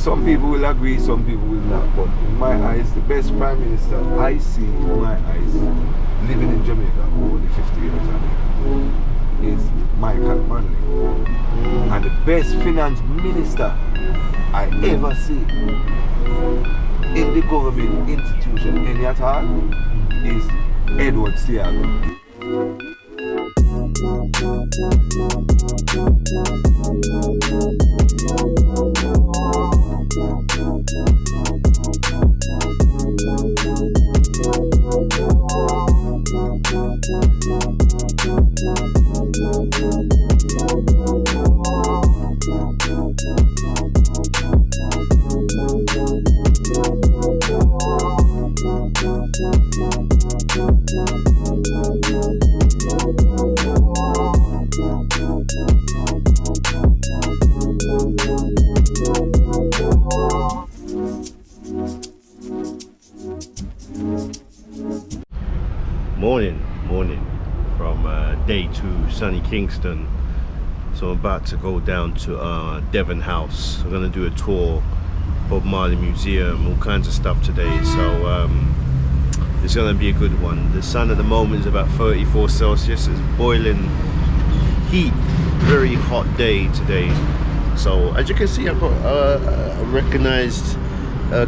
some people will agree, some people will not. But in my eyes, the best Prime Minister I see in my eyes, living in Jamaica over the 50 years is Michael Manley. And the best finance minister I ever see in the government institution, any at all, is Edward Seago. Morning from day 2, sunny Kingston. So I'm about to go down to Devon House. I'm gonna do a tour, Bob Marley Museum, all kinds of stuff today. So it's gonna be a good one. The sun at the moment is about 34 Celsius. It's boiling heat, very hot day today. So as you can see, I've got a recognized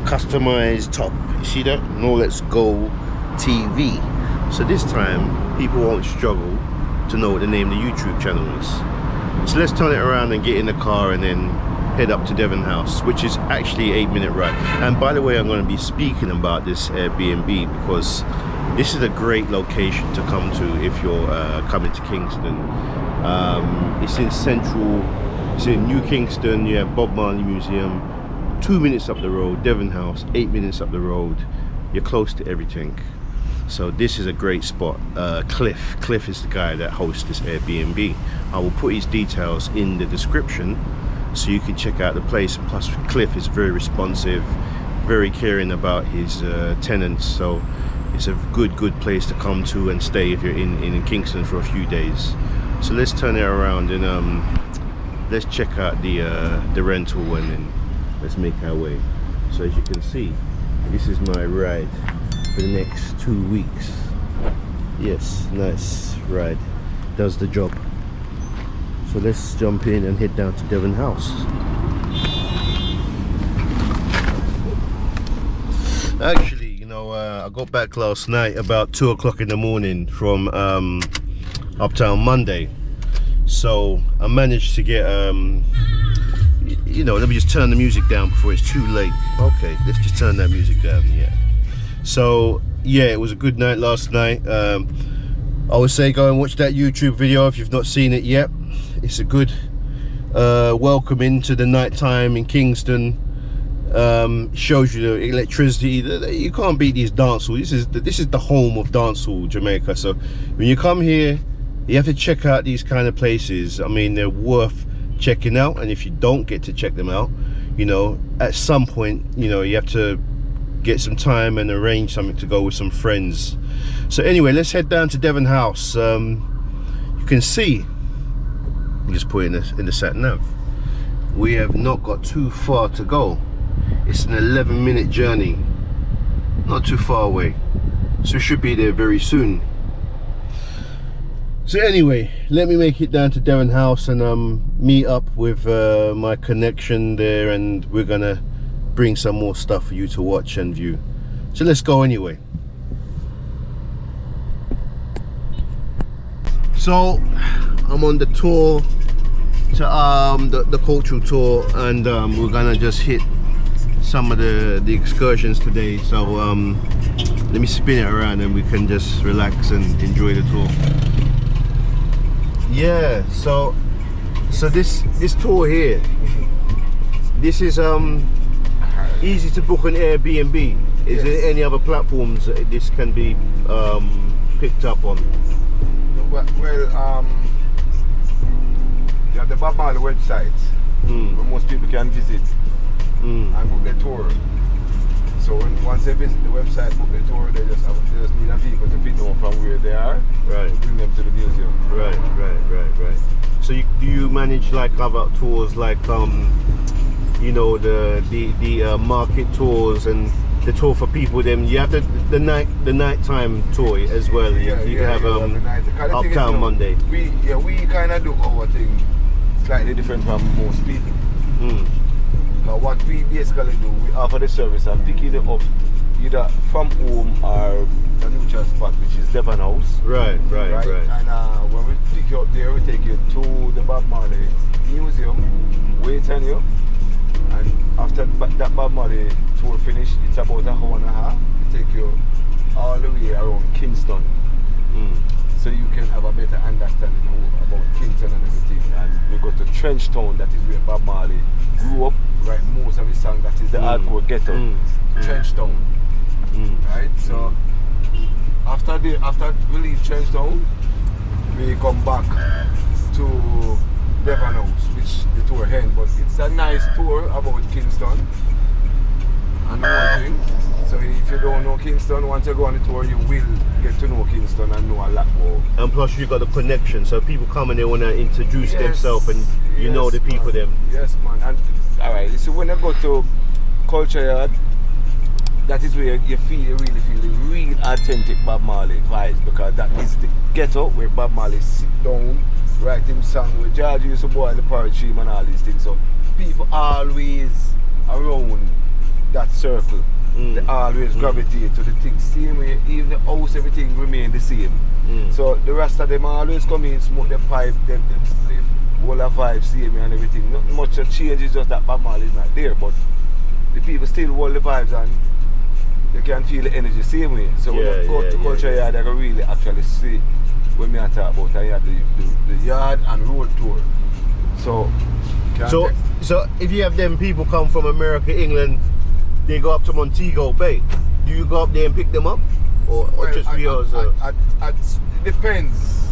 customized top. You see that? Knowlets Go TV. So this time people won't struggle to know what the name of the YouTube channel is. So let's turn it around and get in the car and then head up to Devon House, which is actually an 8-minute ride. And by the way, I'm going to be speaking about this Air BnB because this is a great location to come to if you're coming to Kingston. It's in central, it's in New Kingston. You have Bob Marley Museum, 2 minutes up the road. Devon House, 8 minutes up the road. You're close to everything. So this is a great spot. Cliff is the guy that hosts this Air BnB. I will put his details in the description so you can check out the place. Plus Cliff is very responsive, very caring about his tenants. So it's a good place to come to and stay if you're in Kingston for a few days. So let's turn it around and let's check out the rental and then let's make our way. So as you can see, this is my ride for the next 2 weeks. Yes, nice ride, does the job. So let's jump in and head down to Devon House. Actually, you know, I got back last night about 2 o'clock in the morning from Uptown Monday. So I managed to get you know, let me just turn the music down before it's too late. Okay, let's just turn that music down. Yeah. So yeah, it was a good night last night. I would say go and watch that YouTube video if you've not seen it yet. It's a good welcome into the night time in Kingston. Shows you the electricity. You can't beat these dance halls. This is the home of dancehall Jamaica. So when you come here, you have to check out these kind of places. I mean, they're worth checking out, and if you don't get to check them out, you know, at some point, you know, you have to get some time and arrange something to go with some friends. So anyway, let's head down to Devon House. You can see, you just put it in the sat nav, we have not got too far to go. It's an 11-minute journey, not too far away, so we should be there very soon. So anyway, let me make it down to Devon House and meet up with my connection there, and we're gonna bring some more stuff for you to watch and view. So let's go anyway. So I'm on the tour to the cultural tour, and we're gonna just hit some of the excursions today. So let me spin it around and we can just relax and enjoy the tour. Yeah, so this tour here, this is easy to book on Air BnB. Is there any other platforms that this can be picked up on? Well, you have the Bob Marley website where most people can visit and book their tour. So once they visit the website, book their tour, they just need a vehicle to pick them up from where they are, right, to bring them to the museum. Right. So do you manage like other tours like you know, the market tours and the tour for people. Then you have the nighttime tour as well. You have Uptown Monday. We kind of do our thing slightly different from most people. But what we basically do, we offer the service and picking it up either from home or a neutral spot, which is Devon House. Right. And when we pick you up there, we take you to the Bob Marley Museum, wait on you, and after that Bob Marley tour finish, it's about an hour and a half. We take you all the way around Kingston, so you can have a better understanding about Kingston and everything. And we go to Trenchtown, that is where Bob Marley grew up, right? Most of his songs, that is the hardcore ghetto, Trenchtown, right? So after we leave Trenchtown, we come back to Devon House, which the tour ends. But it's a nice tour about Kingston and one thing. So if you don't know Kingston, once you go on the tour, you will get to know Kingston and know a lot more. And plus you got the connection, so people come and they want to introduce themselves, and you know the people them. Yes, man. And alright, so when you go to Culture Yard, that is where you really feel the real authentic Bob Marley vibes, because that is the ghetto where Bob Marley sit down, write him song, where George used to boil the porridge stream and all these things. So people always around that circle. They always gravitate to the things. Same way, even the house, everything remain the same. So the rest of them always come in, smoke the pipe, them split, all the vibes same and everything. Not much of change, is just that Bob Marley is not there, but the people still hold the vibes and you can feel the energy same way. So when you go to Culture Yard, you can really actually see when I talk about I have the yard and road tour. So if you have them people come from America, England, they go up to Montego Bay. Do you go up there and pick them up, or just yours? Depends.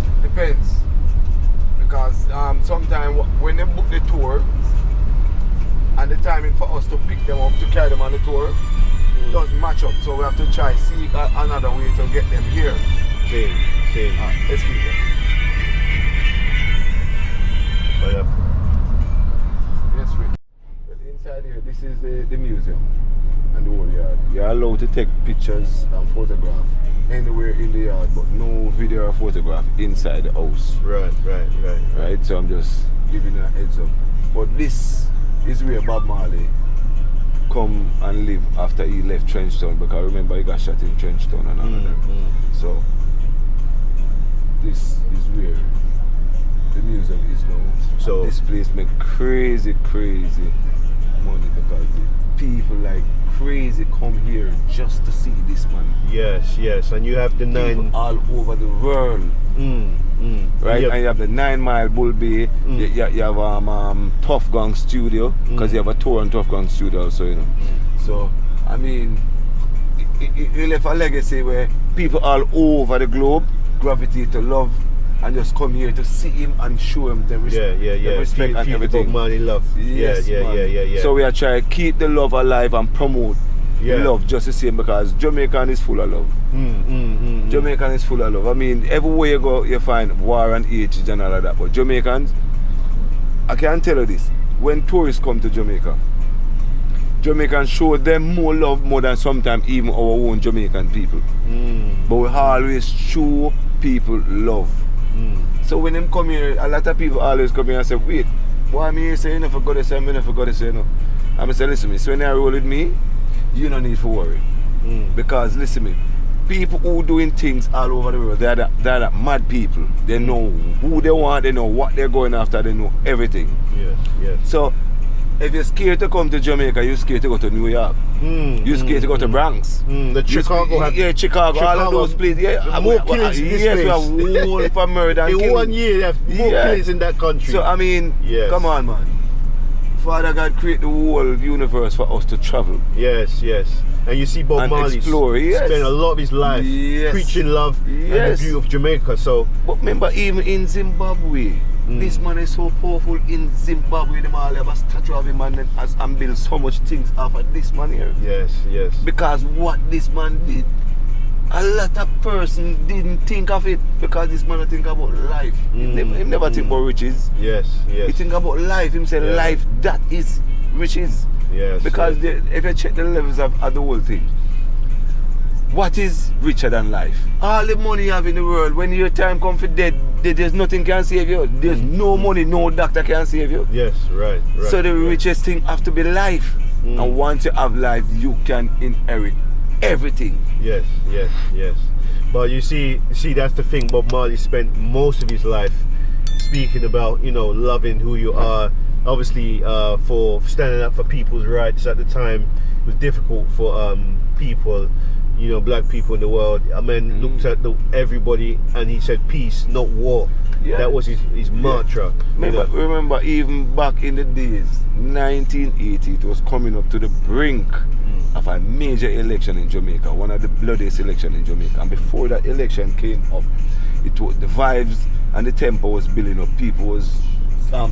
Because sometimes when they book the tour and the timing for us to pick them up to carry them on the tour doesn't match up, so we have to try see another way to get them here. Same. Let's keep it. Yes, Rick. Well, inside here, this is the museum and the whole yard. You're allowed to take pictures and photograph anywhere in the yard, but no video or photograph inside the house. Right. So I'm just giving you a heads up. But this is where Bob Marley come and live after he left Trenchtown, because remember he got shot in Trenchtown and all of that. So this is where the museum is now. So this place make crazy money, because the people like crazy come here just to see this man. Yes, and you have the people all over the world. Right, and you have the 9 Mile Bull Bay. You have Tough Gang Studio, because you have a tour on Tough Gang Studio also, you know. So I mean, it left a legacy where people all over the globe gravitate to love and just come here to see him and show him the respect, respect and everything. Bob Marley love. Yes, yeah. So we are trying to keep the love alive and promote the love just the same, because Jamaican is full of love. Jamaican is full of love. I mean, everywhere you go, you find war and hatred and all of that. But Jamaicans, I can tell you this: when tourists come to Jamaica, Jamaicans show them more love more than sometimes even our own Jamaican people. But we always show people love. So when them come here, a lot of people always come here and say, wait, why am here saying if I got to say, I never got to say no. I'm saying, listen to me, so when they roll with me, you don't need to worry. Because listen to me, people who doing things all over the world, they're the mad people. They know who they want, they know what they're going after, they know everything. Yes. So if you're scared to come to Jamaica, you're scared to go to New York. You're scared to go to Bronx. The Chicago. Chicago, all of those places. More killings in this place. We have whole for murder and in 1 year, they have more killings in that country. So I mean, come on, man. Father God created the whole universe for us to travel. Yes. And you see Bob Marley explore, spend a lot of his life preaching love and the beauty of Jamaica. So, but remember, even in Zimbabwe, this man is so powerful. In Zimbabwe, them all have a statue of him and build so much things off of this man here. Yes. Because what this man did, a lot of person didn't think of it, because this man think about life. He never think about riches. Yes. He think about life. He said life, that is rich is. Yes. Because if you check the levels of the whole thing, what is richer than life? All the money you have in the world, when your time comes for death, there's nothing can save you. There's no money, no doctor can save you. Yes, right. So the richest thing have to be life. And once you have life, you can inherit everything. Yes. But you see, that's the thing. Bob Marley spent most of his life speaking about, loving who you are. Obviously, for standing up for people's rights at the time, it was difficult for people, black people in the world. I mean, looked at everybody, and he said peace, not war. Yeah. That was his mantra. Remember, even back in the days, 1980, it was coming up to the brink of a major election in Jamaica, one of the bloodiest elections in Jamaica. And before that election came up, the vibes and the tempo was building up. People was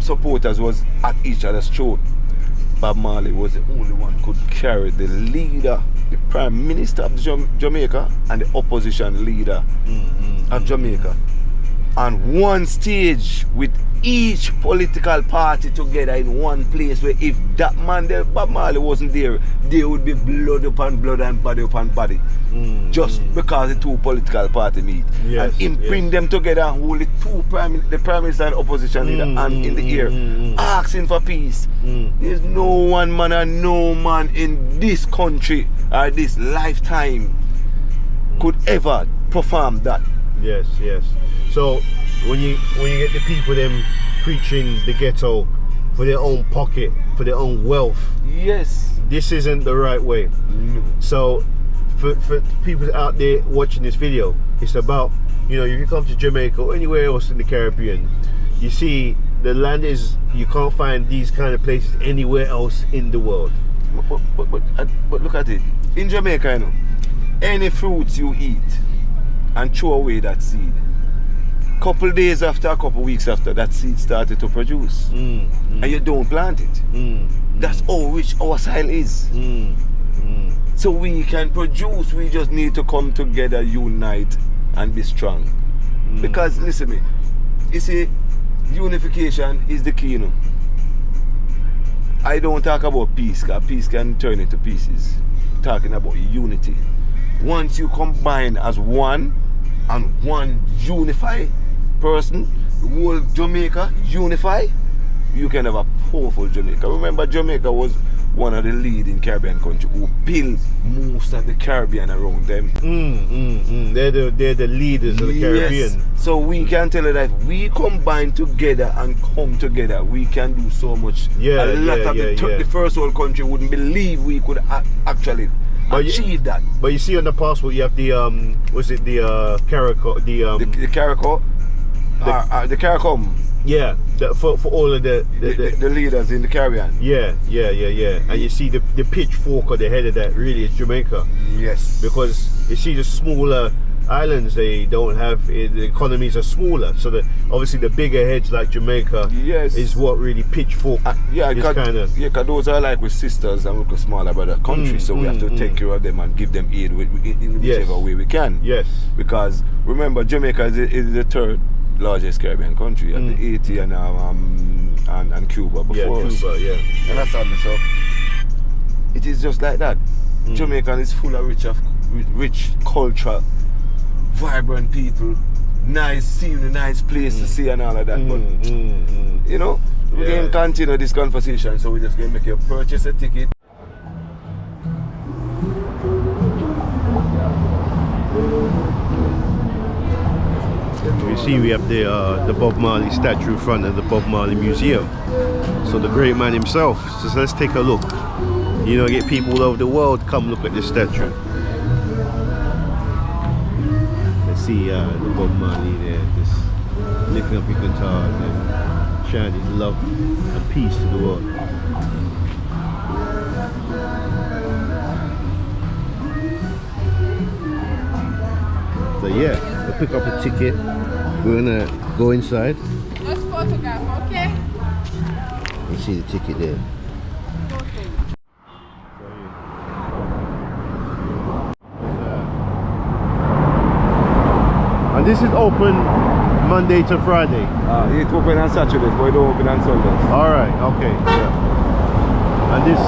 supporters was at each other's throat. Bob Marley was the only one who could carry the leader, the Prime Minister of Jamaica, and the opposition leader of Jamaica on one stage with each political party together in one place, where if that man there, Bob Marley, wasn't there, there would be blood upon blood and body upon body. Just because the two political parties meet. Yes, and him bring them together and hold the Prime Minister and opposition leader hand in the air, asking for peace. There's no one man and no man in this country or this lifetime could ever perform that. Yes. So when you get the people them preaching the ghetto for their own pocket, for their own wealth, yes, this isn't the right way. So for people out there watching this video, it's about, if you come to Jamaica or anywhere else in the Caribbean, you see the land you can't find these kind of places anywhere else in the world. But look at it. In Jamaica, any fruits you eat and throw away that seed, couple days after, a couple weeks after, that seed started to produce, and you don't plant it. That's how rich our soil is. So we can produce, we just need to come together, unite, and be strong. Because listen me, you see, unification is the key. I don't talk about peace, because peace can turn into pieces. I'm talking about unity. Once you combine as one, and one unified person, the whole Jamaica unify, you can have a powerful Jamaica. Remember, Jamaica was one of the leading Caribbean countries who built most of the Caribbean around them. They're the leaders of the Caribbean. Yes. So we can tell you that if we combine together and come together, we can do so much. The first world country wouldn't believe we could actually achieve that. But you see on the passport you have the Caracol, the Caracol, the Caracom. Yeah, for all of the leaders in the Caribbean. Yeah. And you see the pitchfork on the head of that really is Jamaica. Yes. Because you see the smaller islands, they don't have the economies are smaller, so obviously the bigger heads like Jamaica is what really pitchfork is kind of. Yeah, because those are like with sisters and with smaller brother countries, so we have to take care of them and give them aid in whichever way we can. Yes. Because remember, Jamaica is the third largest Caribbean country, and Haiti and Cuba before us. Cuba, yeah. Understand me? So it is just like that. Jamaica is full of rich culture, vibrant people, nice scene, nice place to see and all of that. But we can continue this conversation, so we're just going to make you purchase a ticket. You see we have the Bob Marley statue in front of the Bob Marley Museum. So the great man himself. So let's take a look. Get people all over the world come look at this statue. Let's see the Bob Marley there, just lifting up his guitar and sharing his love and peace to the world. So yeah, we'll pick up a ticket. We're gonna go inside. Just photograph, okay? You see the ticket there. And this is open Monday to Friday. It's open on Saturdays, but it don't open on Sundays. Alright, okay. Yeah. And this,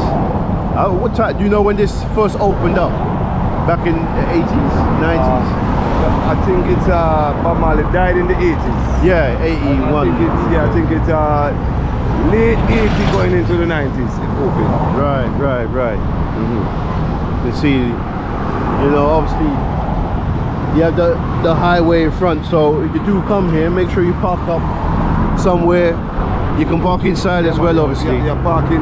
what time, do you know when this first opened up? Back in the 80s, 90s? I think it's Bob Marley died in the 80s. Yeah, 81. I think it's late 80s going into the 90s it opened. Right. You see, you know, obviously you have the highway in front, so if you do come here, make sure you park up somewhere. You can park inside as well, obviously. You're parking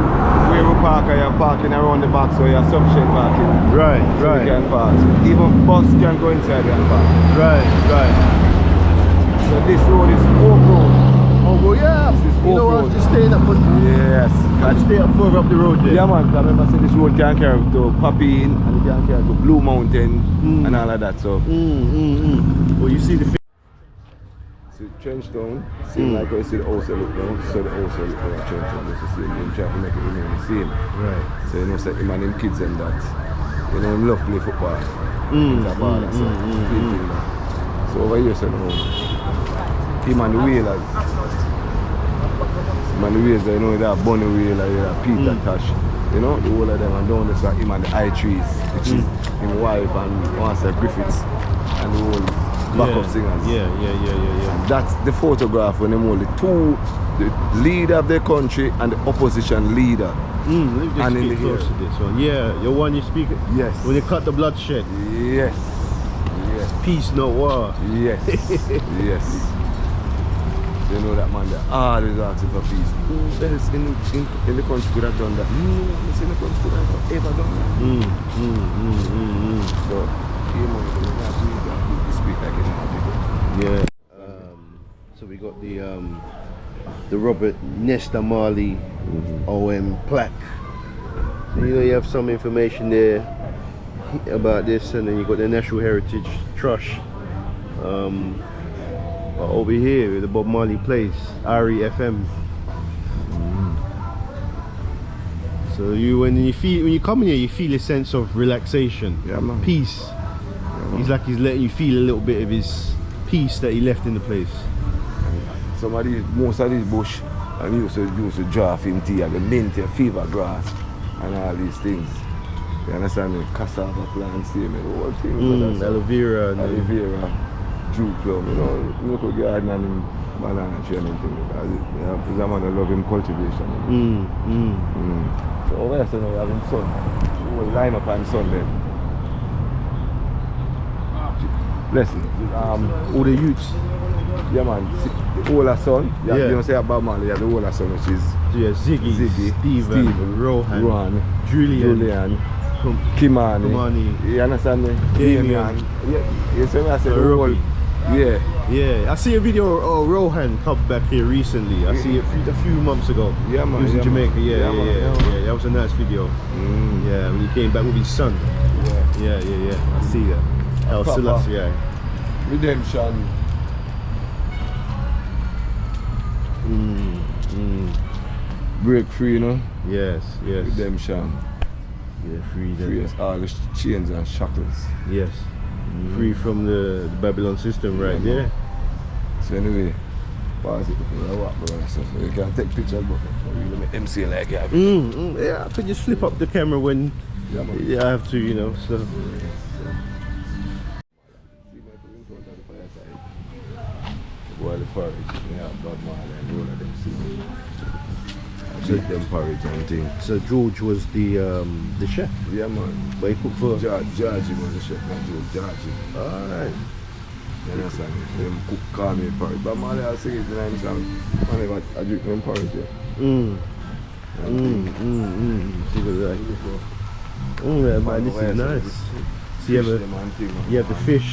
where we park, or you're parking around the back, so you're sufficient parking. Right. You can park. Even bus can go inside and park. Right. So this road is Oak Road. Oh, well, yeah. You know, I was just staying up on. Yes. I just stay up further up the road there. Yeah, man. I remember saying this road can carry to Papine and it can carry to Blue Mountain and all of that. So. Well, you see the. See Trenchtown, seem like I see the house look down, so the house look down Trenchtown, just the same, him trying to make it remain the same. Right. So you know, say him and them kids and that, you know, him love play football. So over here, so now, him and the Wheelers, you know, that Bunny Wheeler, that Peter Tosh, you know, the whole of them, and down there, so him and the I Trees, which is his wife and one say Griffiths, and the whole backup singers. Yeah. And that's the photograph when them only two, the leader of the country and the opposition leader. Let me just And in get the close to this one. Yeah, your one you speak. Yes. When they cut the bloodshed. Yes. Peace, no war. Yes. Yes. You know that man there always asking for peace. Who else in the country could have done that? No one else in the country could have ever done that. So, you speak like yeah. So we got the Robert Nesta Marley OM plaque. So, you know, you have some information there about this, and then you got the National Heritage Trust. Over here, the Bob Marley Place, REFM. So when you come in here, you feel a sense of relaxation, peace. Yeah, he's like he's letting you feel a little bit of his peace that he left in the place. Most of these bush, and he used to draw him tea, and the mint, fever grass, and all these things. You understand me? Cassava plants, the whole thing. Aloe vera, Jew plum, you know, local garden and banana tree and everything. Because a man that love him cultivation. So over here, so now we have him son. We will line up on sun then. Blessing. All the youths. Yeah, man. The older son. You don't say about Marley, you have the older son, which is Ziggy, Steven, Rohan, Julian, Kimani. You understand me? Damian. You see me? I said, Yeah, I see a video of Rohan come back here recently. I see it a few months ago. Yeah, man. He was in Jamaica. Yeah. Man. That was a nice video. Yeah, when he came back with his son. Yeah. I see that. That was Selassie, Redemption. Break free, you know? Yes. Redemption. Yeah, freedom. Free us all the chains and shackles. Yes. Free from the Babylon system right there. So anyway, pause it. You can take pictures, but you make MC like that. Yeah, I could just flip up the camera when I have to, you know. So. Boil the porridge, yeah, Bob Marley and all of them see. Take them porridge and things. So George was the chef? Yeah, man. But he cooked for? Georgie was the chef, not Georgie. Alright. You understand? Them cook call me porridge. Bob Marley, I'll say it in the song. Man, I drink them porridge, See what yeah, man, this is nice. So you have the fish,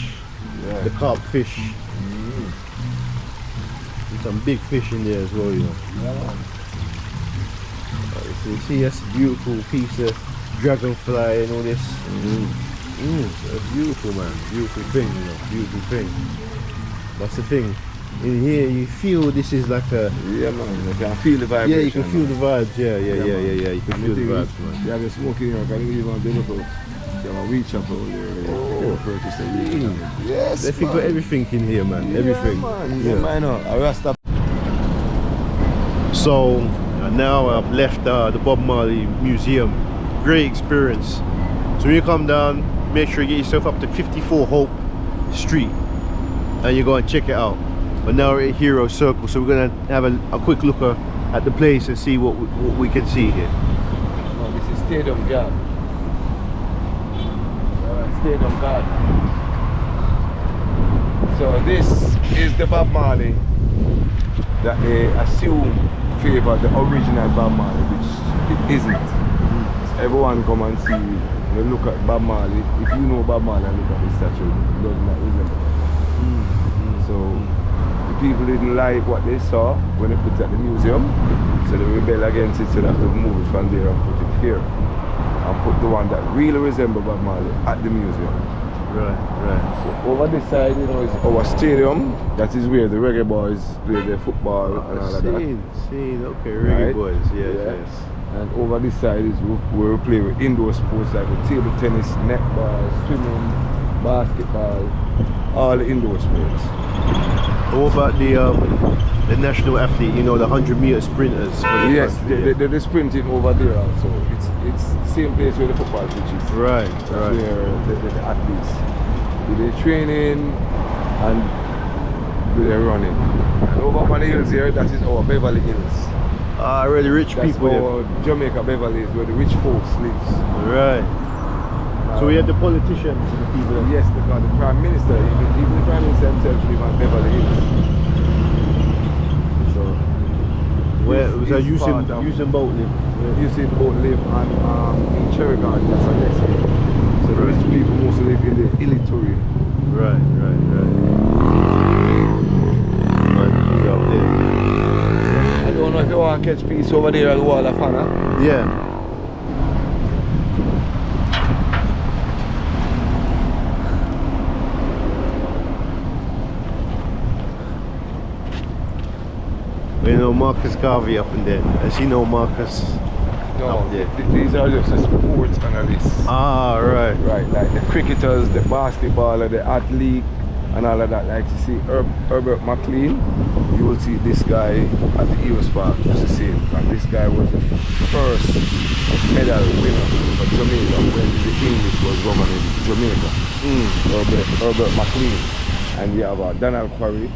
the carp fish. There's some big fish in there as well, you know. So you see, that's a beautiful piece of dragonfly and all this. That's beautiful, man. Beautiful thing, you know. Beautiful thing. That's the thing. In here, you feel this is like a. Yeah, man. You can feel the vibration. Yeah, you can feel the vibes. Yeah. You can feel the vibes, man. You have a smoking here. Can you even do it? You have a weed shop over there. Yes. They think got everything in here, man. Everything. Yeah, man. I will stop. So And now I've left the Bob Marley Museum. Great experience. So when you come down, make sure you get yourself up to 54 Hope Street and you go and check it out. But now we're at Hero Circle, so we're gonna have a quick look at the place and see what we can see here. Oh, this is Stadium Guard. Stadium Guard. So this is the Bob Marley that they assume favor the original Bob Marley, which it isn't. So everyone come and see, they look at Bob Marley. If you know Bob Marley and look at the statue, it does not resemble. So the people didn't like what they saw when they put it at the museum, so they rebel against it, so they have to move it from there and put it here. And put the one that really resembles Bob Marley at the museum. Right. So over this side, you know, is our stadium. That is where the reggae boys play their football and all of that. Okay, reggae Right? boys, yes. And over this side is where we play with indoor sports like with table tennis, netball, swimming, basketball, all the indoor sports. What about the national athlete, you know, the 100-meter sprinters? For the Yes, country, they're sprinting over there also. It's the same place where the football pitch is. Right, That's right. where the athletes do their training and do their running. And over on the hills here, that is our Beverly Hills. Ah, really rich That's people our Jamaica Beverly is where the rich folks lives. Right. So we have the politicians and the people. Yes, because the Prime Minister, even the Prime Minister himself live on Beverly Hills. So Where was that it's part of- using boat live? You see the boat live on in Cherry Garden, that's what they say. So the rich people mostly live in the Illitori. Right. Right, up there. I don't know if you want to catch peace over there at the Wall of Honor. Yeah. You know Marcus Garvey up in there. As you know Marcus. No, Up there. these are just the sports analysts. Ah, right. Right, like the cricketers, the basketballer, the athlete, and all of that. Like you see Herbert McLean, you will see this guy at the Eros Park, just the same. And this guy was the first medal winner for Jamaica when the English was governing Jamaica. Herbert McLean. And you have Donald Quarry,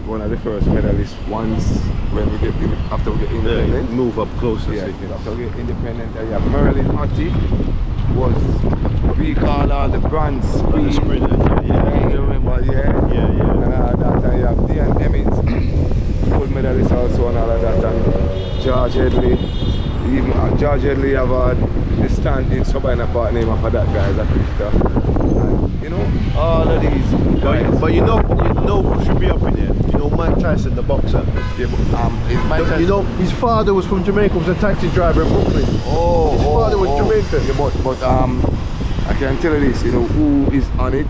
one of the first medalists once when we get after we get independent. Yeah, move up closer. Yeah, so you can- after we get independent, you have Merlin Hottie was recall all the bronze The sprinters, yeah. you remember, yeah? Yeah. And all that, and you have Dean Emmett, gold medalist also and all of that, and George Headley. Even George Headley have the stand-in Sabina Park name after that guy as a cricketer. And, you know, all of these guys. But you know who should be up in there. You know Mike Tyson, the boxer. Yeah, but, is Mike Tyson- You know his father was from Jamaica, was a taxi driver in Brooklyn. His father was Jamaican. Yeah, but I can tell you this, you know, who is on it,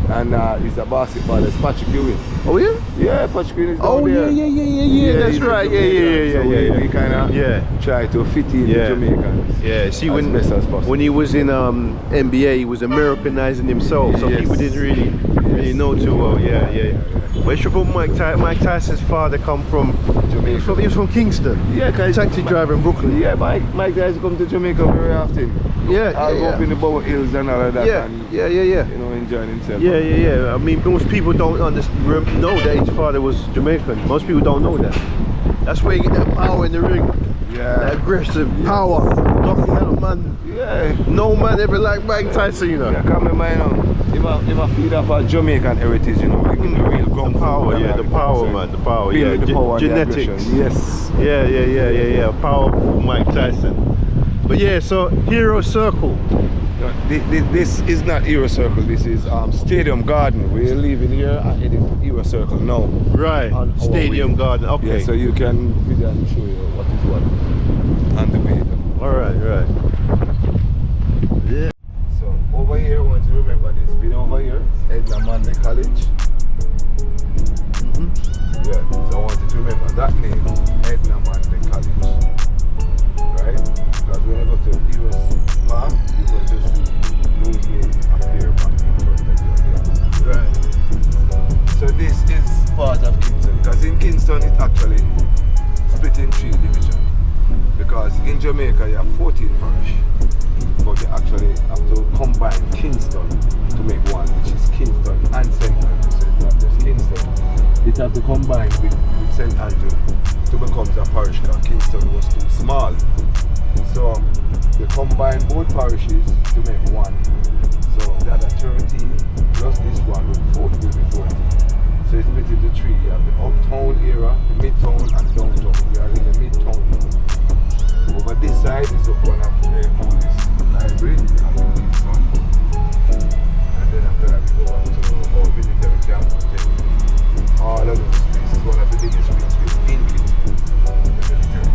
and he's a basketballer, it's Patrick Ewing. Oh yeah? Yeah, Patrick Ewing is down Oh there. yeah. That's he's right. from Yeah. Jamaica. So we kind of Yeah. try to fit in the Jamaicans. Yeah, see as best as possible. when he was in NBA, he was Americanizing himself, so Yes. people didn't really know too well. Yeah. Where should put Mike Tyson's father come from? Jamaica. He was from Kingston. Yeah, Taxi driver in Brooklyn. Yeah, Mike guys come to Jamaica very often. I'll go up in the Bower Hills and all of that. Yeah. And, Yeah. you know, enjoying himself. Yeah. I mean, most people don't know that his father was Jamaican. Most people don't know that. That's where you get that power in the ring. Yeah. That aggressive power. Knocking out man. Yeah. No man ever like Mike Tyson, you know. Yeah, come in mind, you know, if I feed off our Jamaican heritage, you know, we give the real gun Power, yeah, the power, man, the power, Feel yeah, the power and the genetics. aggression. Yes. Yeah. Powerful Mike Tyson. But yeah, so Hero Circle. No, this is not Hero Circle, this is Stadium Garden. We're leaving here and heading to Hero Circle now. Right, On our Stadium way. Garden, okay. Yeah, so you can video and show you what is what on the way. Alright. Yeah. So over here, I want you to remember this video over here, Edna Manley College. Yeah, so I want you to remember that name, Edna Manley College. Right? Because when you go to US Park, you're going to see those names appear back in front of you. Right. So this is part of Kingston. Because in Kingston it actually split Jamaica you have 14 parish, but they actually have to combine Kingston to make one, which is Kingston and St. Andrew. So it's not just Kingston. It have to combine with St. Andrew to become a parish because Kingston was too small. So they combine both parishes to make one. So the other 13 plus this one will be 40. So it's split into three. You have the uptown area, the midtown and downtown. We are in the midtown now. Over this side is one of the oldest library and Kingston. And then after that we go up to our military camp. All of those spaces, one of the biggest spaces in Kingston, the military camp.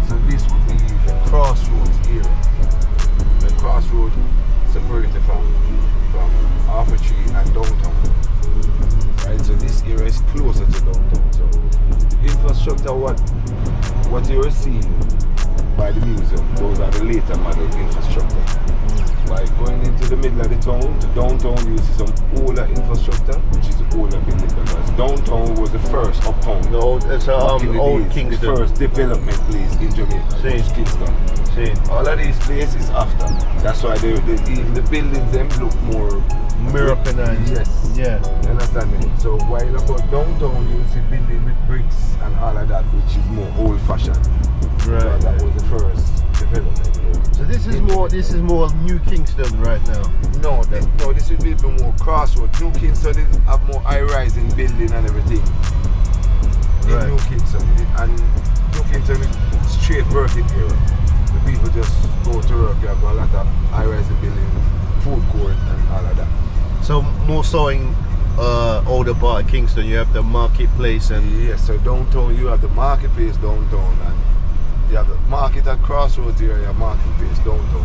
So this would be the crossroads area. The crossroads separated from Arbitrary and downtown. Right, so this area is closer to downtown. So the infrastructure, what you're seeing by the museum, those are the later model infrastructure. By going into the middle of the town to downtown, you see some older infrastructure, which is older building because downtown was the first uptown. The old, it's old Kingston. The first development place in Jamaica. See. Kingston. See. All of these places after. That's why even the buildings them look more Americanized. Yes. Yeah. You understand me? So while you go downtown, you see building with bricks and all of that, which is more old-fashioned. Right. So that was the first development. So this is more New Kingston right now. No, this would be more crossroads. New Kingston have more high-rising building and everything. Right. In New Kingston, and New Kingston is straight working area. The people just go to work. You have a lot of high-rising building, food court, and all of that. So more so in older part of Kingston, you have the marketplace and yes. So downtown, you have the marketplace downtown, and you have the market at crossroads area, your marketplace downtown.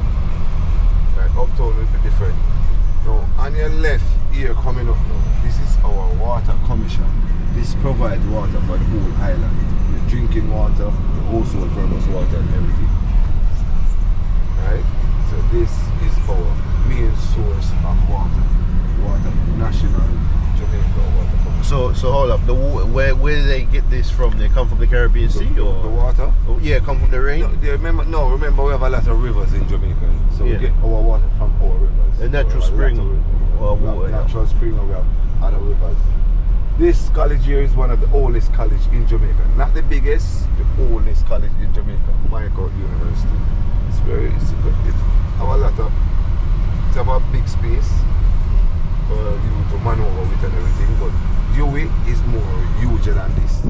Right, uptown will be different. Now, on your left here coming up now, this is our water commission. This provides water for the whole island. The drinking water, the household purpose water and everything. Right? So this is our main source of water. National Jamaica water commission. so hold up, where do they get this from? They come from the Caribbean Sea or the water? Oh, yeah, come from the rain? Remember we have a lot of rivers in Jamaica. So we get our water from our rivers. A natural spring or water. Natural spring, and we have other rivers. This college here is one of the oldest colleges in Jamaica. Not the biggest, the oldest college in Jamaica, Michael University. It's have a big space for you to maneuver with and everything, but UWI is more huge than this.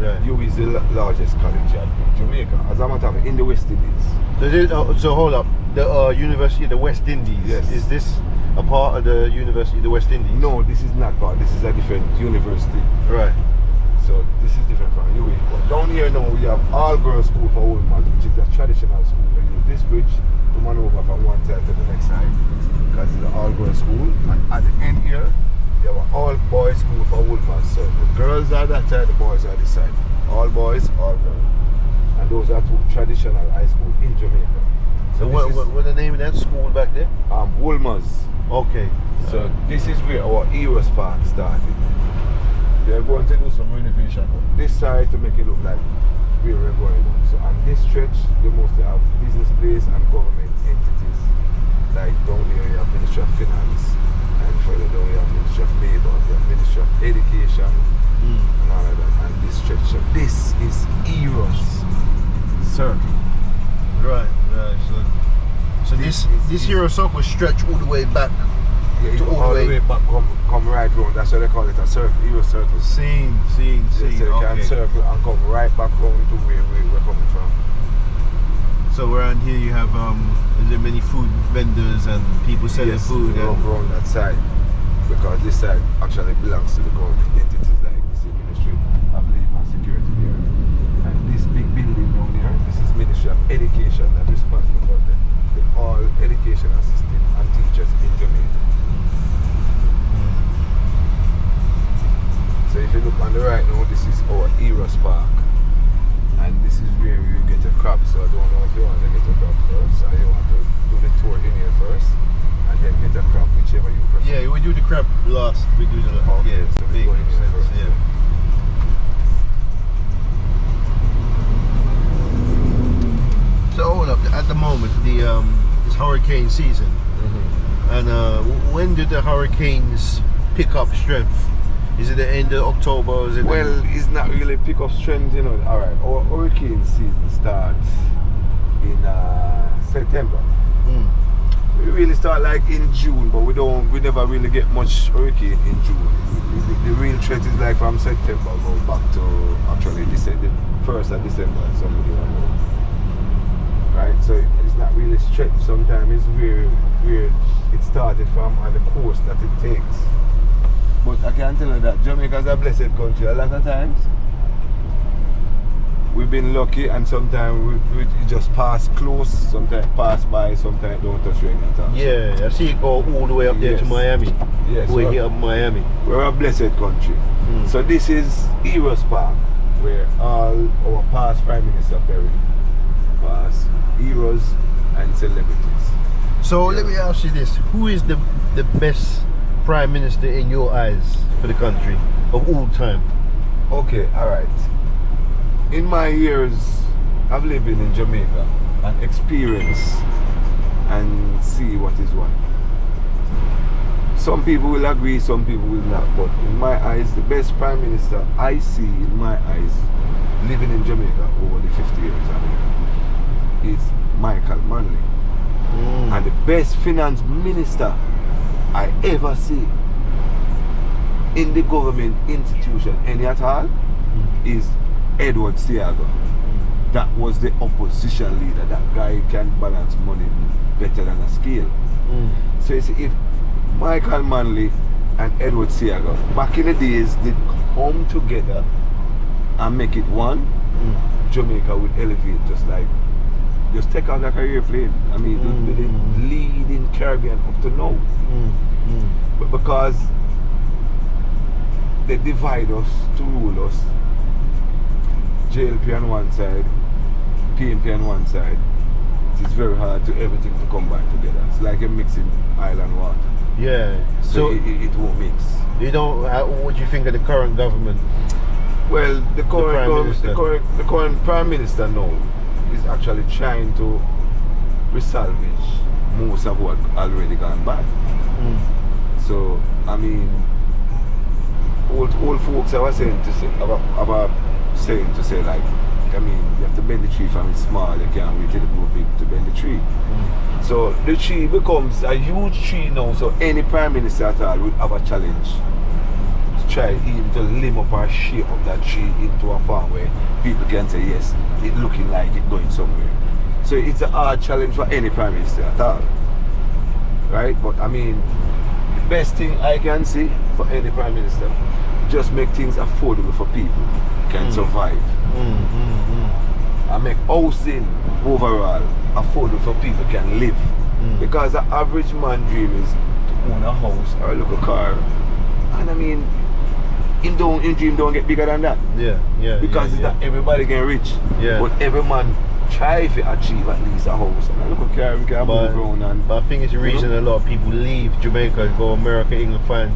Yeah. UWI is the largest college in Jamaica, as a matter of fact, in the West Indies. So hold up, the University of the West Indies, yes. Is this a part of the University of the West Indies? No, this is not part, this is a different university. Right. So this is different from UWI. But down here now we have all girls school for old man, which is a traditional school. They use this bridge to maneuver from one side to the next side, because it's an all girls school. And at the end here, you have an all boys school for old man. So the girls are that side, the boys are this side. All boys, all girls. And those are two traditional high schools in Jamaica. So what the name of that school back there? Woolmers. Okay. So this is where our Eros Park started. They're going to do some renovation on this side to make it look like where we're going. So on this stretch, they mostly have business place and government entities. Like down here you have Ministry of Finance, and further down you have Ministry of Labour, you have Ministry of Education, and all of that. And this stretch. So this is Eros Circle. Right. So this Eros Circle will stretch all the way back. Yeah, all the way back, come right round. That's why they call it a circle, Euro circle. Seen. So you can circle and come right back round to where we're coming from. So around here you have, is there many food vendors and people selling food? Around that side, because this side actually belongs to the government entities like the Ministry of Labour and Security there. And this big building down there, this is Ministry of Education that is responsible for all education system and teachers in Jamaica. So if you look on the right now, this is our Eros Park. And this is where you get a crab. So I don't know if you want to get a crab first, or you want to do the tour in here first, and then get a crab, whichever you prefer. Yeah, we do the crab last. We do the okay, so we go in here first. Yeah. at the moment it's hurricane season, and when do the hurricanes pick up strength? Is it the end of October? Or is it Well, it's not really pick up strength, you know. All right, our hurricane season starts in September. We really start like in June, but we never really get much hurricane in June. The real threat is like from September go back to actually December, 1st of December, somebody will know. Right, so it's not really stretched. Sometimes it's where it started from and the course that it takes. But I can tell you that Jamaica is a blessed country. A lot of times we've been lucky, and sometimes we just pass close, sometimes pass by, sometimes don't touch rain at all. Yeah, I see it go all the way up there to Miami. Yes, way here up Miami. We're a blessed country. So this is Heroes Park, where all our past prime ministers are buried, past heroes and celebrities. So let me ask you this: who is the best prime minister in your eyes for the country of all time? Okay, all right. In my years of living in Jamaica and experience and see what is what, some people will agree, some people will not, but in my eyes, the best prime minister I see in my eyes living in Jamaica over the 50 years I'm here is Michael Manley. And the best finance minister I ever see in the government institution, any at all, is Edward Seaga. That was the opposition leader. That guy can balance money better than a scale. So you see, if Michael Manley and Edward Seaga back in the days did come together and make it one, Jamaica would elevate just take off like an airplane. I mean, they did lead in Caribbean up to now. But because they divide us to rule us, JLP on one side, PNP on one side, it is very hard to everything to combine together. It's like a mixing oil and water. Yeah. So it won't mix. You don't. What do you think of the current government? Well, the current prime minister now is actually trying to resalvage most of what already gone bad. So I mean, old folks I was saying to say about saying to say like, I mean, you have to bend the tree from it's small, you can't wait till it grow big to bend the tree. So the tree becomes a huge tree now, so any prime minister at all would have a challenge to try even to limb up or shape up that tree into a farm where people can say yes, it's looking like it's going somewhere. So it's a hard challenge for any prime minister at all. Right? But I mean, the best thing I can see for any prime minister, just make things affordable for people can survive. And make housing overall affordable for people can live. Because the average man dream is to own a house or a little car. And I mean, in dream don't get bigger than that. Because it's not everybody get rich. But every man try to achieve at least a house and a little car we can move around. But I think it's the reason a lot of people leave Jamaica and go America, England, find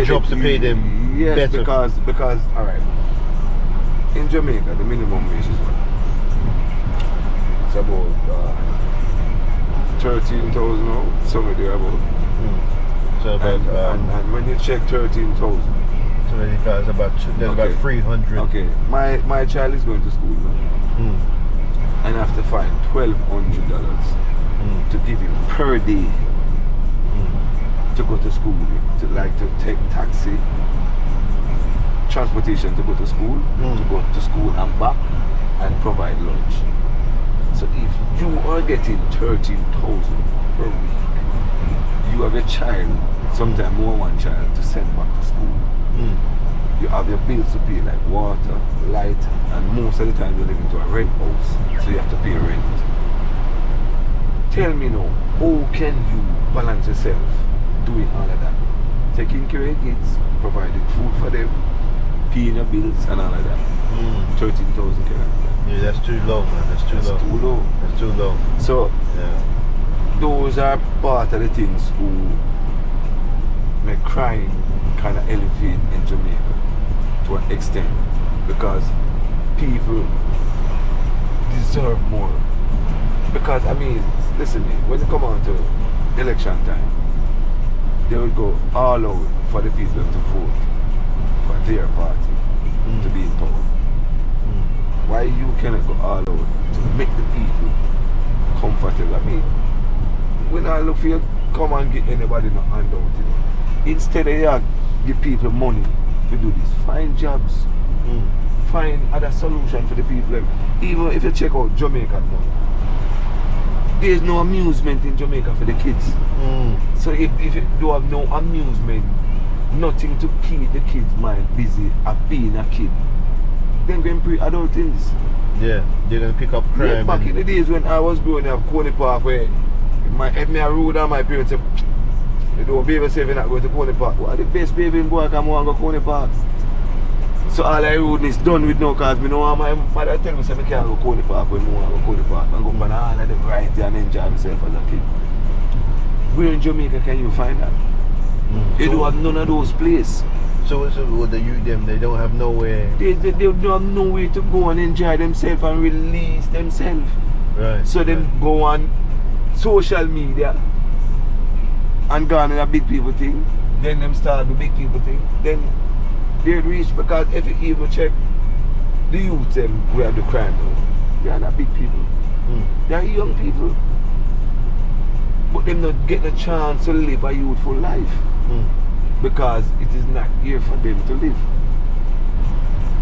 jobs to pay them better. Because alright, in Jamaica the minimum wage is what? It's about 13,000 now, somewhere there about. So about and when you check 13,000, so it's about 300. Okay, my child is going to school now. And I have to find $1,200 to give him per day to go to school, to take taxi, transportation to go to school, and back, and provide lunch. So if you are getting 13,000 per week, you have a child, sometimes more one child, to send back to school. You have your bills to pay like water, light, and most of the time you live into a rent house, so you have to pay rent. Tell me now, how can you balance yourself doing all of that? Taking care of kids, providing food for them, paying your bills and all of that. 13,000 km. Yeah, that's too low, man. That's too low. That's too low. So, those are part of the things who make crime kind of elevate in Jamaica to an extent, because people deserve more. Because Because I mean, listen, when it come on to election time, they will go all out for the people to vote for their party to be in power. Why you cannot go all out to make the people comfortable? I mean, when I look for you, come and get anybody no handout. You know? Instead of you give people money to do this, find jobs, find other solution for the people. Even if you check out Jamaica now, there's no amusement in Jamaica for the kids. So if you do have no amusement, nothing to keep the kids' mind busy at being a kid, then going pre-adult things. Yeah, they're gonna pick up crime. Yeah, back in the days when I was growing up, Coney Park, where if me a rude and my parents say, you don't baby say if you're not going to Coney Park. What are the best baby in boy come on go Coney Park? So all I rudeness done with no cause me know my mother tell me say I can't go Coney Park when I want to go Coney Park and go on all of them rides and enjoy myself as a kid. Where in Jamaica can you find that? They don't have none of those places. So with the youth them, they don't have nowhere. They don't have nowhere to go and enjoy themselves and release themselves. Right. So them go on social media and go on in a big people thing. Then them start the big people thing. Then they reach, because if you even check the youth them who have the crime now, they are not big people. They are young people. But them not get a chance to live a youthful life. Because it is not here for them to live.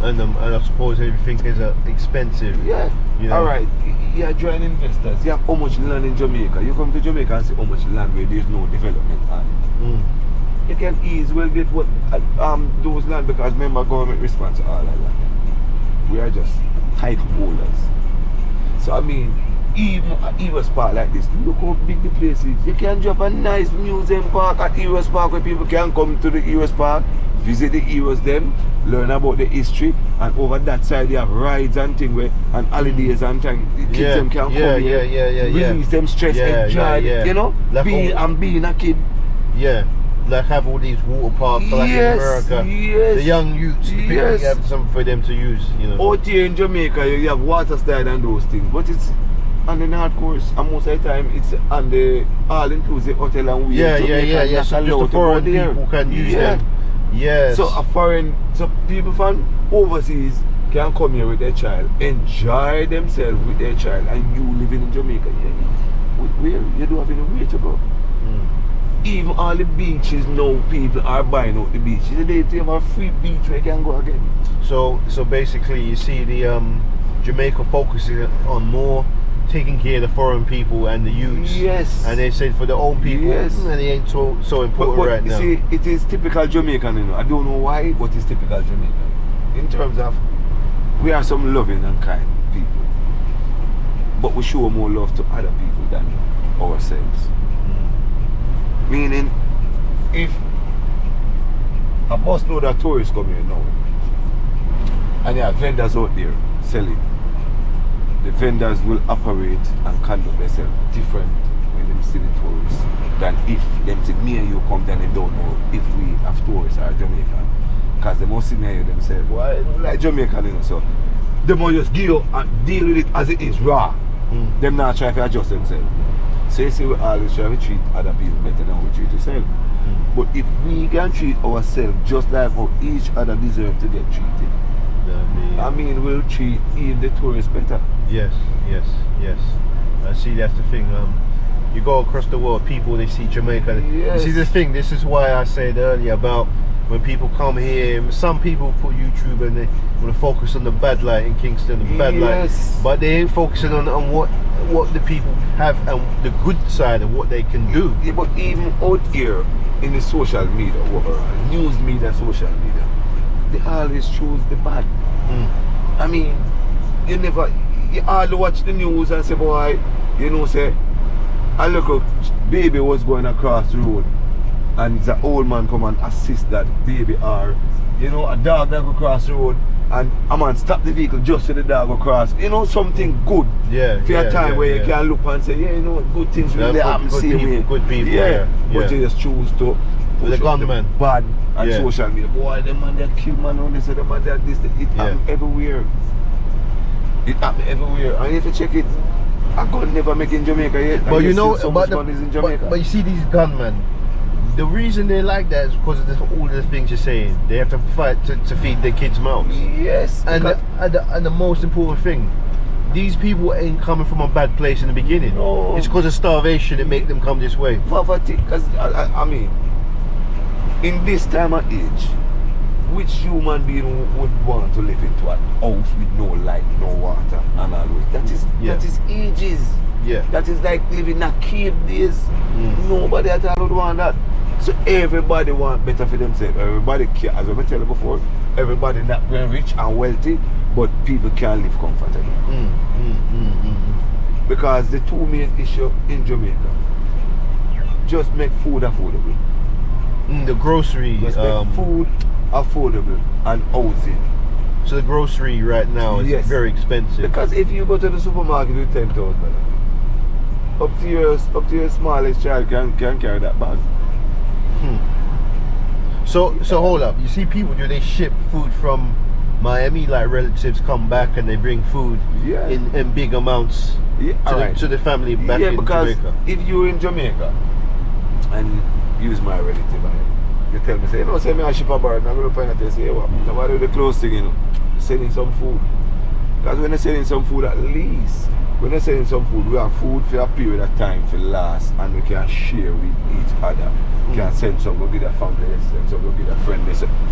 And I suppose everything is expensive. Yeah. You know? Alright, you are drawing investors. You have how much land in Jamaica. You come to Jamaica and see how much land where there is no development on it. You can easily get what those land, because remember government response to all that land. We are just title holders. So I mean, even at Eros Park like this, look how big the place is. You can drop a nice museum park at Eros Park where people can come to the Eros Park, visit the Eros them, learn about the history, and over that side they have rides and things where, and holidays and things. The kids them can come here, release them stress, enjoy it, you know, like being a kid. Yeah. Like have all these water parks like in America. The young youths, you have something for them to use, you know. Out here in Jamaica you have water slide and those things, but it's on the north coast, and most of the time it's on the all-inclusive hotel and we So just the foreign people can use them. Yes. So so people from overseas can come here with their child, enjoy themselves with their child, and you living in Jamaica, where you don't have anywhere to go. Even all the beaches now, people are buying out the beaches. They have a free beach where you can go again. So basically you see the Jamaica focusing on more taking care of the foreign people and the youths. Yes. And they said for the own people, and it ain't so important but right now. See, it is typical Jamaican, you know. I don't know why, but it's typical Jamaican. In terms of, we are some loving and kind people. But we show more love to other people than ourselves. Meaning, if a bus load of tourists come here now, and there are vendors out there selling, the vendors will operate and conduct themselves different when they see the tourists than if them say me and you come, then they don't know if we have tourists or Jamaican. Because they must see me and you themselves, well, I don't like Jamaican, you know, so they must just give you and deal with it as it is, raw. Them not try to adjust themselves. So you see, we always try to treat other people better than we treat ourselves. But if we can treat ourselves just like how each other deserve to get treated, I mean, we'll treat even the tourists better. Yes. I see that's the thing. You go across the world, people, they see Jamaica. Yes. You see the thing, this is why I said earlier about when people come here, some people put YouTube and they want to focus on the bad light in Kingston, the bad light, but they ain't focusing on what the people have and the good side of what they can do. Yeah, but even out here in the social media, news media, social media, they always choose the bad. I mean, you all watch the news and say, boy, you know, say, I look a baby was going across the road and the old man come and assist that baby, or, you know, a dog that go across the road and a man stop the vehicle just so the dog go cross. You know, something good. For a time where you can look and say, yeah, you know, good things really happen the same way. Good people, But you just choose to push the gunman bad and social media. Boy, the man that kill man on this, the man that this, it happen everywhere. It happen everywhere. And if you check it, A gun never make in Jamaica yet. But you know, so much gun is in Jamaica. but you see these gunmen, the reason they like that is because of all the things you're saying. They have to fight to feed their kids' mouths. Yes. And the most important thing, these people ain't coming from a bad place in the beginning. No. It's because of starvation that make them come this way. Poverty, because I mean, in this time of age, which human being would want to live into a house with no light, no water, and all those? That is ages. Yeah. That is like living in a cave days. Nobody at all would want that. So everybody want better for themselves. Everybody care, as I tell you before, everybody not very rich and wealthy, but people can live comfortably. Because the two main issue in Jamaica, just make food affordable. The grocery, Just make food affordable and housing. so the grocery right now is Yes. very expensive. Because if you go to the supermarket with $10,000, up to your smallest child can carry that bag. So hold up. You see people, do they ship food from Miami? Like relatives come back and they bring food Yeah. in big amounts to the family back in because Jamaica. if you're in Jamaica and use my relative, you tell me, say, you know, say me I ship a bird, and I'm going to find out, they say, hey, what do the close thing, you know, selling some food. Because when they're selling some food, at least, when they're selling some food, we have food for a period of time for last, and we can share with each other. We can send some, go get a family, send some, go get a friend,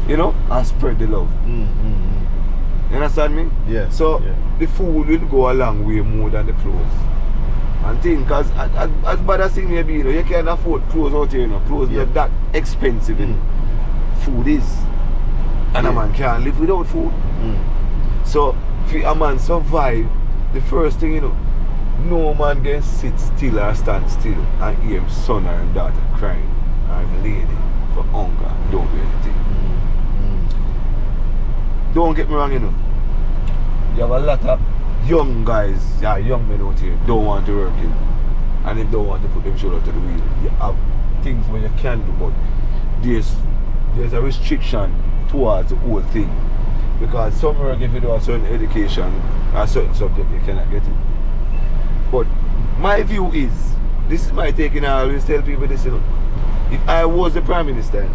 you know, and spread the love. You understand me? Yeah. So the food will go a long way more than the clothes. And think, as bad as thing may be, you know, you can't afford clothes out here, you know. Clothes not that expensive, you know. Food is. And a man can't live without food. So if a man survive, the first thing, you know, no man can sit still or stand still and hear him son or him daughter crying or him lady for hunger and don't do anything. Don't get me wrong, you know. You have a lot of young guys, young men out here don't want to work, you know, and they don't want to put them shoulder to the wheel. You have things where you can do, but there's a restriction towards the whole thing. Because some work, if you do a certain education, a certain subject, you cannot get it. But my view is, this is my take, and I always tell people this, you know, if I was the Prime Minister,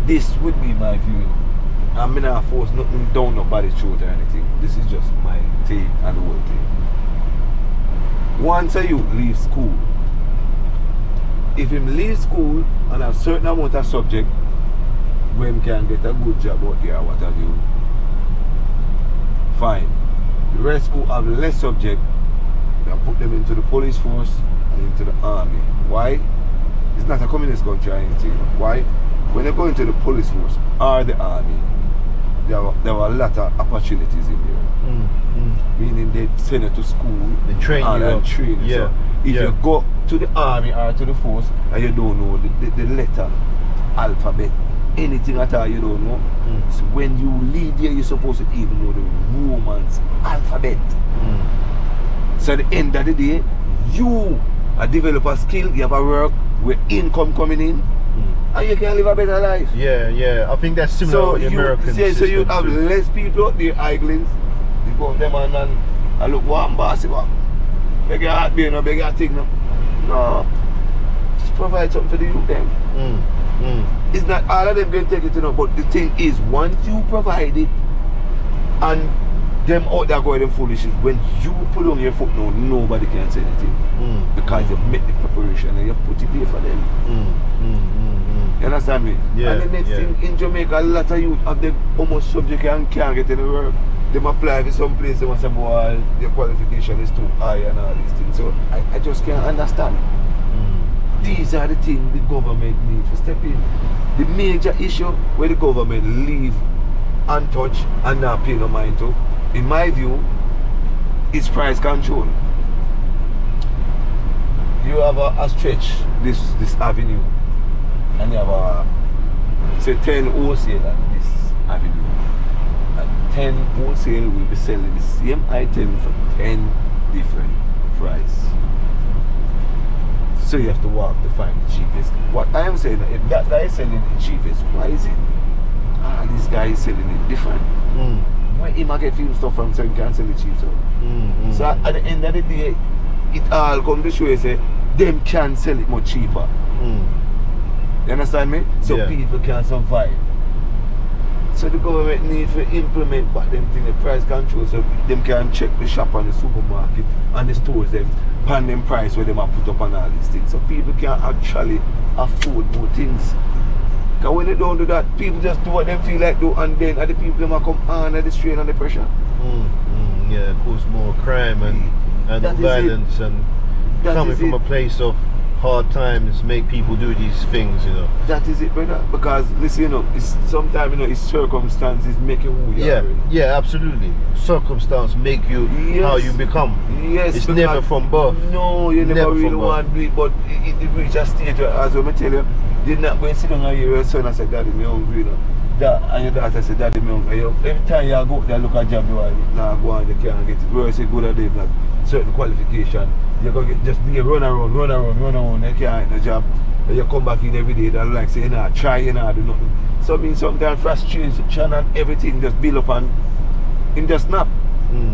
this would be my view, you know. I'm not force nothing down nobody's throat or anything. This is just my take and the whole thing. Once a youth leaves school, if him leave school and have certain amount of subject, when can get a good job out there, what have you, fine. The rest who have less subject, they put them into the police force and into the army. Why? It's not a communist country or anything. Why? When they go into the police force or the army, there are a lot of opportunities in there. Meaning they send you to school, they train you up. Train you. So if you go to the army or to the force and you don't know the letter, alphabet, anything at all you don't know, so when you leave there you're supposed to even know the Romance alphabet. So at the end of the day, you develop a skill, you have a work with income coming in, and you can live a better life. Yeah. I think that's similar to the American system. So you have less people out there idling. You go up them and look one bossy one. Beg your heart being no beg your thing no. No. Just provide something for the youth them. It's not all of them going to take it, you know, but the thing is, once you provide it and them out there going them foolishness, when you put on your foot now, nobody can say anything. Because you make the preparation and you put it there for them. You understand me? Yeah, and the next thing, in Jamaica, a lot of youth have the almost subject and can't get any work. They apply for some place, they must say, boy, their qualification is too high and all these things. So I just can't understand. These are the things the government needs to step in. The major issue where the government leave untouched and not pay no mind to, in my view, is price control. You have a stretch, this avenue, and you have a, say 10 wholesale on this avenue. And 10 wholesale will be selling the same item for 10 different prices. So you have to walk to find the cheapest. What I am saying, if that guy is selling the cheapest, why is it this guy is selling it different? where him get film stuff from so he can sell it cheap. So at the end of the day, it all come to show you say them can sell it much cheaper. You understand me? So people can survive. So the government need to implement back them thing, the price control, so them can check the shop and the supermarket and the stores them pan them price where them are put up on all these things. So people can actually afford more things. Because when they don't do that, people just do what they feel like do, and then the people them are come on the strain and the pressure. Yeah, cause more crime and violence, and coming from a place of hard times make people do these things, you know. That is it, brother. Because listen, you know, it's sometimes, you know, it's circumstances making who you are. Yeah, absolutely. Circumstance make you how you become. Yes, it's never from birth. No, you never really want to do it, but it reach a stage where, as I tell you, you're not going to sit down and hear your son and say, Daddy, me hungry, you know. And your daughter say, Daddy, me hungry. Every time you go there, look at job, you want now go on, you can't get it. Where you say good at it, like certain qualification. You're going to get, just be a run around, you can't get the job. And you come back in every day, and like say, you know, try, you know, do nothing. So I mean, sometimes frustration and everything just build up and him just snap.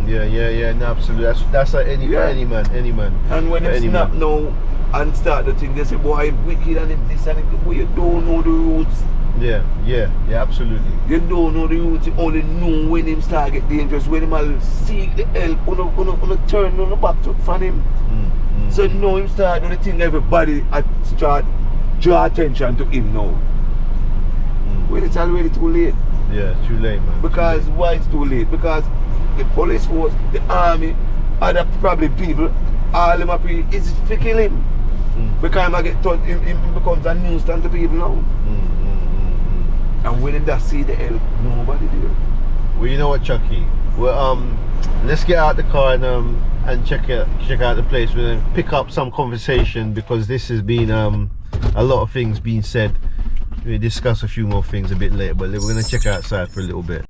Yeah, no, absolutely. That's like any man. And when they snap now and start the thing, they say, boy, I'm wicked and this and that. Boy, you don't know the roots. Yeah, absolutely. You don't know the roots, you only know when him start get dangerous, when him will seek the help, on turn on the back to from him. So now him start doing the thing, everybody start draw attention to him now. When it's already too late. Yeah, too late, man. Because why it's too late? Because the police force, the army, other probably people, all them up here is to kill him. Because I get told him becomes a nuisance to people now. And when they see the help, nobody there. Well, you know what, Chucky? Well, let's get out the car and check out the place. We're gonna pick up some conversation because this has been a lot of things being said. We discuss a few more things a bit later, but we're gonna check outside for a little bit.